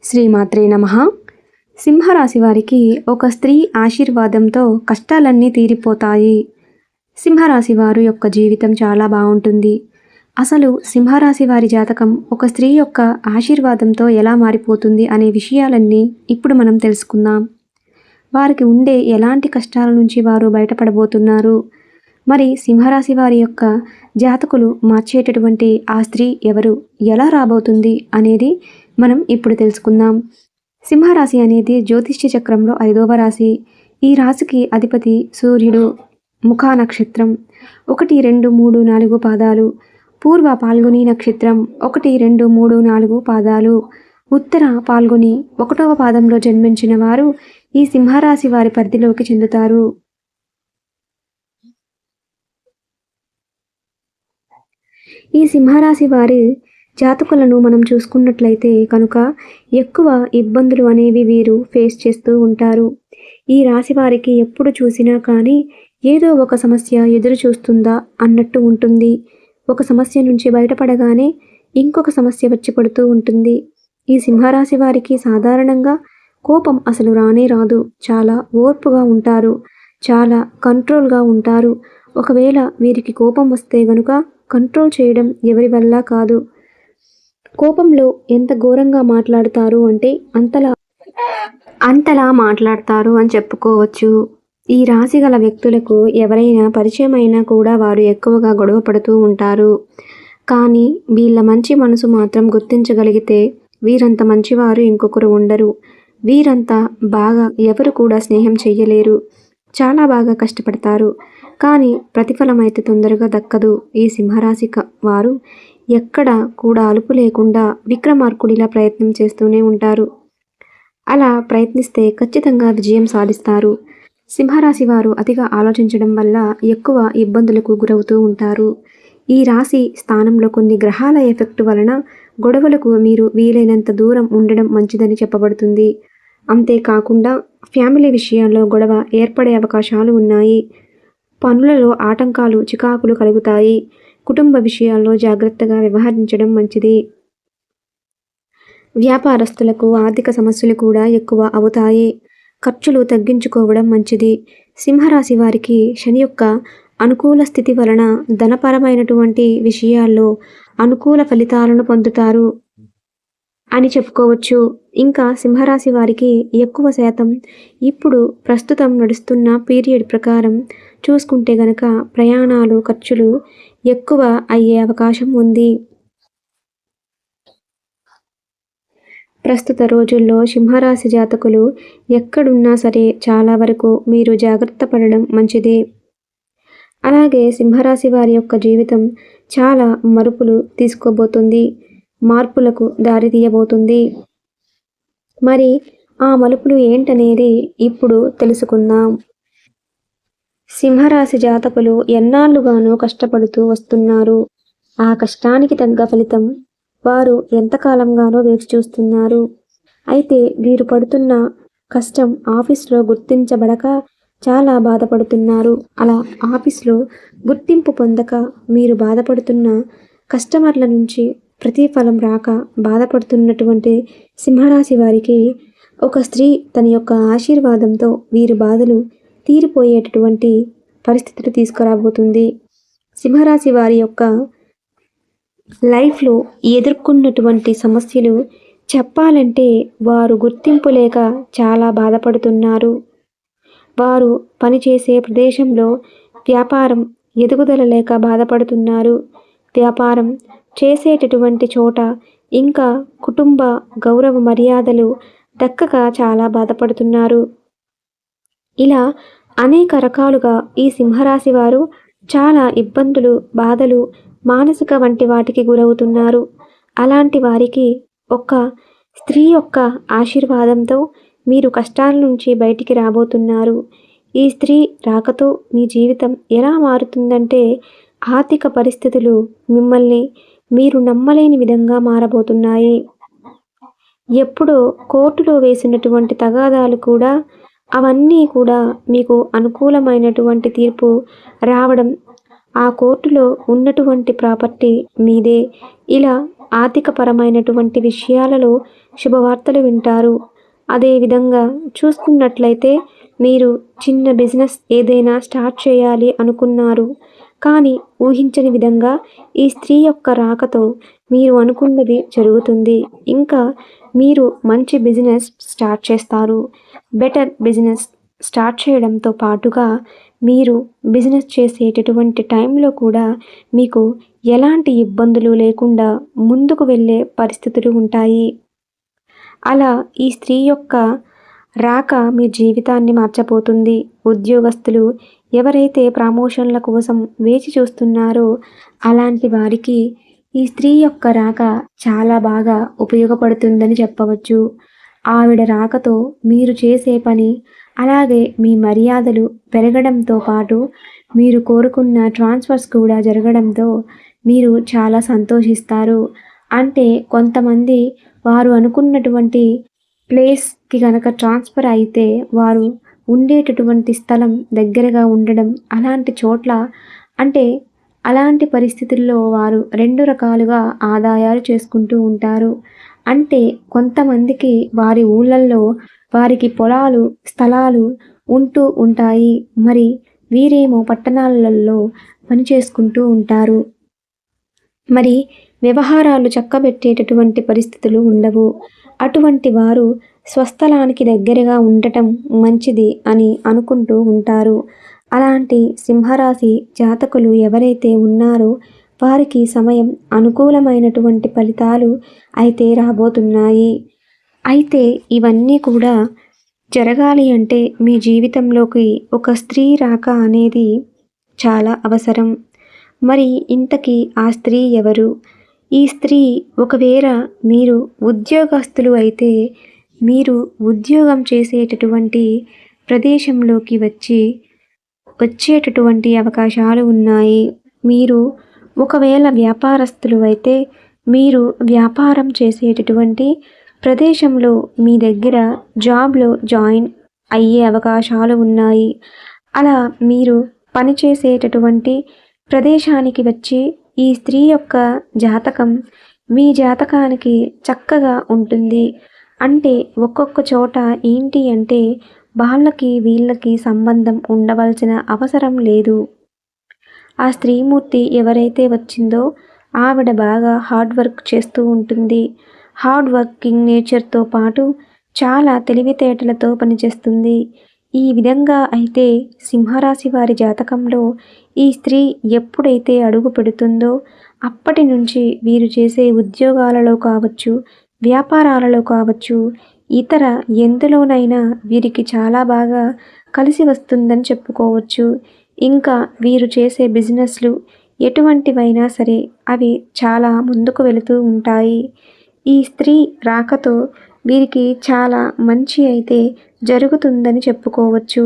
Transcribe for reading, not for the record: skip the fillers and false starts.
శ్రీమాత్రే నమః. సింహరాశి వారికి ఒక స్త్రీ ఆశీర్వాదంతో కష్టాలన్నీ తీరిపోతాయి. సింహరాశి వారు యొక్క జీవితం చాలా బాగుంటుంది. అసలు సింహరాశి వారి జాతకం ఒక స్త్రీ యొక్క ఆశీర్వాదంతో ఎలా మారిపోతుంది అనే విషయాలన్నీ ఇప్పుడు మనం తెలుసుకుందాం. వారికి ఉండే ఎలాంటి కష్టాల నుంచి వారు బయటపడబోతున్నారు, మరి సింహరాశి వారి యొక్క జాతకులు మార్చేటటువంటి ఆ స్త్రీ ఎవరు, ఎలా రాబోతుంది అనేది మనం ఇప్పుడు తెలుసుకుందాం. సింహరాశి అనేది జ్యోతిష్య చక్రంలో 5వ రాశి. ఈ రాశికి అధిపతి సూర్యుడు. ముఖా నక్షత్రం 1, 2, 3, 4 పాదాలు. పూర్వ పాల్గొని నక్షత్రం 1, 2, 3, 4 పాదాలు. ఉత్తర పాల్గొని 1వ పాదంలో జన్మించిన వారు ఈ సింహరాశి వారి పరిధిలోకి చెందుతారు. ఈ సింహరాశి వారి జాతకులను మనం చూసుకున్నట్లయితే కనుక ఎక్కువ ఇబ్బందులు అనేవి వీరు ఫేస్ చేస్తూ ఉంటారు. ఈ రాశి వారికి ఎప్పుడు చూసినా కానీ ఏదో ఒక సమస్య ఎదురు చూస్తుందా అన్నట్టు ఉంటుంది. ఒక సమస్య నుంచి బయటపడగానే ఇంకొక సమస్య వచ్చి పడుతూ ఉంటుంది. ఈ సింహరాశి వారికి సాధారణంగా కోపం అసలు రానే రాదు. చాలా ఓర్పుగా ఉంటారు, చాలా కంట్రోల్గా ఉంటారు. ఒకవేళ వీరికి కోపం వస్తే గనుక కంట్రోల్ చేయడం ఎవరి వల్ల కాదు. కోపంలో ఎంత ఘోరంగా మాట్లాడతారు అంటే అంతలా మాట్లాడతారు అని చెప్పుకోవచ్చు. ఈ రాశి గల వ్యక్తులకు ఎవరైనా పరిచయం అయినా కూడా వారు ఎక్కువగా గొడవ పడుతూ ఉంటారు. కానీ వీళ్ళ మంచి మనసు మాత్రం గుర్తించగలిగితే వీరంత మంచివారు ఇంకొకరు ఉండరు. వీరంతా బాగా ఎవరు కూడా స్నేహం చెయ్యలేరు. చాలా బాగా కష్టపడతారు, కానీ ప్రతిఫలం అయితే తొందరగా దక్కదు. ఈ సింహరాశి వారు ఎక్కడ కూడా అలుపు లేకుండా విక్రమార్కుడిలా ప్రయత్నం చేస్తూనే ఉంటారు. అలా ప్రయత్నిస్తే ఖచ్చితంగా విజయం సాధిస్తారు. సింహరాశి వారు అతిగా ఆలోచించడం వల్ల ఎక్కువ ఇబ్బందులకు గురవుతూ ఉంటారు. ఈ రాశి స్థానంలో కొన్ని గ్రహాల ఎఫెక్ట్ వలన గొడవలకు మీరు వీలైనంత దూరం ఉండడం మంచిదని చెప్పబడుతుంది. అంతేకాకుండా ఫ్యామిలీ విషయాల్లో గొడవ ఏర్పడే అవకాశాలు ఉన్నాయి. పనులలో ఆటంకాలు, చికాకులు కలుగుతాయి. కుటుంబ విషయాల్లో జాగ్రత్తగా వ్యవహరించడం మంచిది. వ్యాపారస్తులకు ఆర్థిక సమస్యలు కూడా ఎక్కువ అవుతాయి. ఖర్చులు తగ్గించుకోవడం మంచిది. సింహరాశి వారికి శని యొక్క అనుకూల స్థితి వలన ధనపరమైనటువంటి విషయాల్లో అనుకూల ఫలితాలను పొందుతారు అని చెప్పుకోవచ్చు. ఇంకా సింహరాశి వారికి ఎక్కువ శాతం ఇప్పుడు ప్రస్తుతం నడుస్తున్న పీరియడ్ ప్రకారం చూసుకుంటే గనక ప్రయాణాలు, ఖర్చులు ఎక్కువ అయ్యే అవకాశం ఉంది. ప్రస్తుత రోజుల్లో సింహరాశి జాతకులు ఎక్కడున్నా సరే చాలా వరకు మీరు జాగ్రత్త పడడం మంచిది. అలాగే సింహరాశి వారి యొక్క జీవితం చాలా మలుపులు తీసుకోబోతుంది, మార్పులకు దారి తీయబోతుంది. మరి ఆ మలుపులు ఏంటనేది ఇప్పుడు తెలుసుకుందాం. సింహరాశి జాతకులు ఎన్నాళ్ళుగానో కష్టపడుతూ వస్తున్నారు. ఆ కష్టానికి తగ్గ ఫలితం వారు ఎంతకాలంగానో వేచి చూస్తున్నారు. అయితే వీరు పడుతున్న కష్టం ఆఫీస్లో గుర్తించబడక చాలా బాధపడుతున్నారు. అలా ఆఫీస్లో గుర్తింపు పొందక మీరు బాధపడుతున్న కస్టమర్ల నుంచి ప్రతిఫలం రాక బాధపడుతున్నటువంటి సింహరాశి వారికి ఒక స్త్రీ తన యొక్క ఆశీర్వాదంతో వీరి బాధలు తీరిపోయేటటువంటి పరిస్థితులు తీసుకురాబోతుంది. సింహరాశి వారి యొక్క లైఫ్లో ఎదుర్కొన్నటువంటి సమస్యలు చెప్పాలంటే వారు గుర్తింపు లేక చాలా బాధపడుతున్నారు. వారు పనిచేసే ప్రదేశంలో వ్యాపారం ఎదుగుదల లేక బాధపడుతున్నారు. వ్యాపారం చేసేటటువంటి చోట ఇంకా కుటుంబ గౌరవ మర్యాదలు దక్కక చాలా బాధపడుతున్నారు. ఇలా అనేక రకాలుగా ఈ సింహరాశి వారు చాలా ఇబ్బందులు, బాధలు, మానసిక వంటి వాటికి గురవుతున్నారు. అలాంటి వారికి ఒక స్త్రీ యొక్క ఆశీర్వాదంతో మీరు కష్టాల నుంచి బయటికి రాబోతున్నారు. ఈ స్త్రీ రాకతో మీ జీవితం ఎలా మారుతుందంటే ఆర్థిక పరిస్థితులు మిమ్మల్ని మీరు నమ్మలేని విధంగా మారబోతున్నాయి. ఎప్పుడో కోర్టులో వేసినటువంటి తగాదాలు కూడా అవన్నీ కూడా మీకు అనుకూలమైనటువంటి తీర్పు రావడం, ఆ కోర్టులో ఉన్నటువంటి ప్రాపర్టీ మీదే, ఇలా ఆర్థికపరమైనటువంటి విషయాలలో శుభవార్తలు వింటారు. అదేవిధంగా చూసుకున్నట్లయితే మీరు చిన్న బిజినెస్ ఏదైనా స్టార్ట్ చేయాలి అనుకున్నారు. కానీ ఊహించని విధంగా ఈ స్త్రీ యొక్క రాకతో మీరు అనుకున్నది జరుగుతుంది. ఇంకా మీరు మంచి బిజినెస్ స్టార్ట్ చేస్తారు. బెటర్ బిజినెస్ స్టార్ట్ చేయడంతో పాటుగా మీరు బిజినెస్ చేసేటటువంటి టైంలో కూడా మీకు ఎలాంటి ఇబ్బందులు లేకుండా ముందుకు వెళ్ళే పరిస్థితులు ఉంటాయి. అలా ఈ స్త్రీ యొక్క రాక మీ జీవితాన్ని మార్చబోతుంది. ఉద్యోగస్తులు ఎవరైతే ప్రమోషన్ల కోసం వేచి చూస్తున్నారో అలాంటి వారికి ఈ స్త్రీ యొక్క రాక చాలా బాగా ఉపయోగపడుతుందని చెప్పవచ్చు. ఆవిడ రాకతో మీరు చేసే పని, అలాగే మీ మర్యాదలు పెరగడంతో పాటు మీరు కోరుకున్న ట్రాన్స్ఫర్స్ కూడా జరగడంతో మీరు చాలా సంతోషిస్తారు. అంటే కొంతమంది వారు అనుకున్నటువంటి ప్లేస్‌కి గనక ట్రాన్స్‌ఫర్ అయితే వారు ఉండేటటువంటి స్థలం దగ్గరగా ఉండడం, అలాంటి చోట్ల అంటే అలాంటి పరిస్థితుల్లో వారు 2 రకాలుగా ఆదాయాలు చేసుకుంటూ ఉంటారు. అంటే కొంతమందికి వారి ఊళ్ళల్లో వారికి పొలాలు, స్థలాలు ఉంటూ ఉంటాయి. మరి వీరేమో పట్టణాలలో పని చేసుకుంటూ ఉంటారు. మరి వ్యవహారాలు చక్కబెట్టేటటువంటి పరిస్థితులు ఉండవు. అటువంటి వారు స్వస్థలానికి దగ్గరగా ఉండటం మంచిది అని అనుకుంటూ ఉంటారు. అలాంటి సింహరాశి జాతకులు ఎవరైతే ఉన్నారో వారికి సమయం అనుకూలమైనటువంటి ఫలితాలు అయితే రాబోతున్నాయి. అయితే ఇవన్నీ కూడా జరగాలి అంటే మీ జీవితంలోకి ఒక స్త్రీ రాక అనేది చాలా అవసరం. మరి ఇంతకీ ఆ స్త్రీ ఎవరు? ఈ స్త్రీ ఒకవేళ మీరు ఉద్యోగస్తులు అయితే మీరు ఉద్యోగం చేసేటటువంటి ప్రదేశంలోకి వచ్చేటటువంటి అవకాశాలు ఉన్నాయి. మీరు ఒకవేళ వ్యాపారస్తులు అయితే మీరు వ్యాపారం చేసేటటువంటి ప్రదేశంలో మీ దగ్గర జాబ్‌లో జాయిన్ అయ్యే అవకాశాలు ఉన్నాయి. అలా మీరు పనిచేసేటటువంటి ప్రదేశానికి వచ్చి ఈ స్త్రీ యొక్క జాతకం మీ జాతకానికి చక్కగా ఉంటుంది. అంటే ఒక్కొక్క చోట ఏంటి అంటే వాళ్ళకి వీళ్ళకి సంబంధం ఉండవలసిన అవసరం లేదు. ఆ స్త్రీమూర్తి ఎవరైతే వచ్చిందో ఆవిడ బాగా హార్డ్ వర్క్ చేస్తూ ఉంటుంది. హార్డ్ వర్కింగ్ నేచర్‌తో పాటు చాలా తెలివితేటలతో పనిచేస్తుంది. ఈ విధంగా అయితే సింహరాశి వారి జాతకంలో ఈ స్త్రీ ఎప్పుడైతే అడుగు పెడుతుందో అప్పటి నుంచి వీరు చేసే ఉద్యోగాలలో కావచ్చు, వ్యాపారాలలో కావచ్చు, ఇతర ఎందులోనైనా వీరికి చాలా బాగా కలిసి వస్తుందని చెప్పుకోవచ్చు. ఇంకా వీరు చేసే బిజినెస్‌లు ఎటువంటివైనా సరే అవి చాలా ముందుకు వెళుతూ ఉంటాయి. ఈ స్త్రీ రాకతో వీరికి చాలా మంచి అయితే జరుగుతుందని చెప్పుకోవచ్చు.